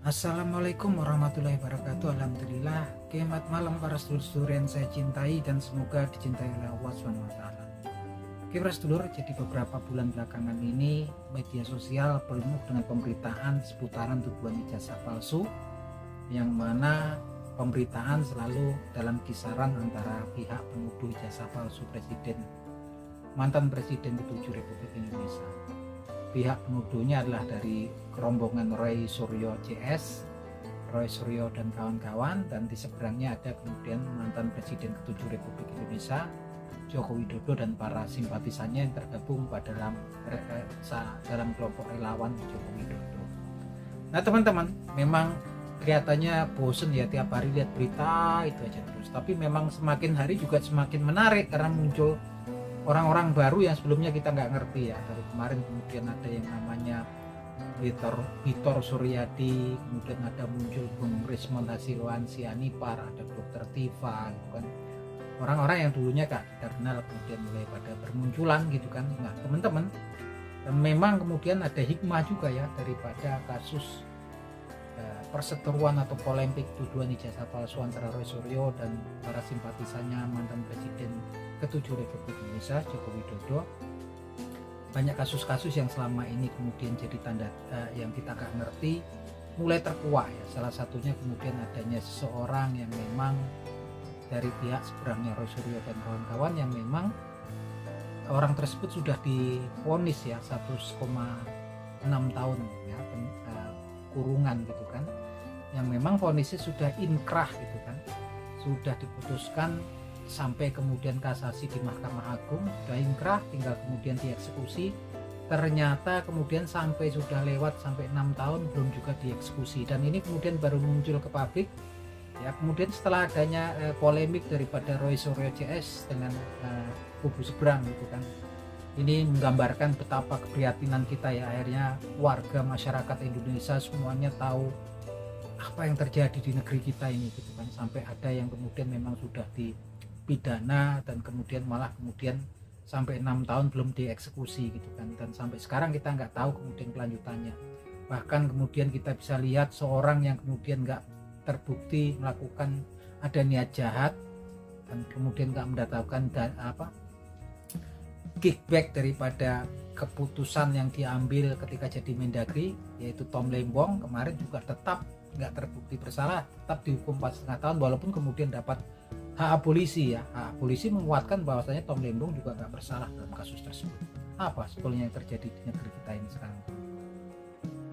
Assalamualaikum warahmatullahi wabarakatuh. Alhamdulillah. Selamat malam para sedulur-sedulur yang saya cintai dan semoga dicintai oleh Allah SWT. Oke para sedulur, jadi beberapa bulan belakangan ini media sosial penuh dengan pemberitaan seputaran tuduhan ijazah palsu, yang mana pemberitaan selalu dalam kisaran antara pihak penuduh ijazah palsu mantan presiden ke-7 Republik Indonesia. Pihak penuduhnya adalah dari rombongan Roy Suryo CS, Roy Suryo dan kawan-kawan, dan di seberangnya ada kemudian mantan presiden ke-7 Republik Indonesia Joko Widodo dan para simpatisannya yang tergabung dalam kelompok relawan Joko Widodo. Nah teman-teman, memang kelihatannya bosen ya tiap hari lihat berita itu aja terus, tapi memang semakin hari juga semakin menarik karena muncul orang-orang baru yang sebelumnya kita nggak ngerti ya. Dari kemarin kemudian ada yang namanya Vitor Suryadi, kemudian ada muncul Bung Rismon Hasiluan Sianipar, ada Dr. Tifa gitu kan. Orang-orang yang dulunya kita kenal kemudian mulai pada bermunculan gitu kan. Nah teman-teman, memang kemudian ada hikmah juga ya daripada kasus perseteruan atau polemik tuduhan ijazah palsu antara Roy Suryo dan para simpatisannya mantan presiden ke-7 Republik Indonesia Joko Widodo. Banyak kasus-kasus yang selama ini kemudian jadi tanda yang kita gak ngerti mulai terkuak ya. Salah satunya kemudian adanya seseorang yang memang dari pihak seberangnya Roy Suryo dan kawan-kawan yang memang orang tersebut sudah divonis ya 1,6 tahun ya kurungan gitu kan, yang memang vonisnya sudah inkrah gitu kan, sudah diputuskan sampai kemudian kasasi di Mahkamah Agung, sudah inkrah tinggal kemudian dieksekusi. Ternyata kemudian sudah lewat sampai 6 tahun belum juga dieksekusi, dan ini kemudian baru muncul ke publik ya. Kemudian setelah adanya polemik daripada Roy Suryo CS dengan kubu seberang gitu kan, ini menggambarkan betapa keprihatinan kita ya, akhirnya warga masyarakat Indonesia semuanya tahu apa yang terjadi di negeri kita ini gitu kan, sampai ada yang kemudian memang sudah dipidana dan kemudian malah kemudian sampai 6 tahun belum dieksekusi gitu kan, dan sampai sekarang kita nggak tahu kemudian kelanjutannya. Bahkan kemudian kita bisa lihat seorang yang kemudian nggak terbukti melakukan ada niat jahat dan kemudian nggak mendatangkan kickback daripada keputusan yang diambil ketika jadi Mendagri, yaitu Tom Lembong kemarin juga tetap nggak terbukti bersalah, tetap dihukum 4,5 tahun walaupun kemudian dapat hak abolisi ya. Hak abolisi menguatkan bahwasanya Tom Lembong juga nggak bersalah dalam kasus tersebut. Apa sebetulnya yang terjadi di negeri kita ini sekarang?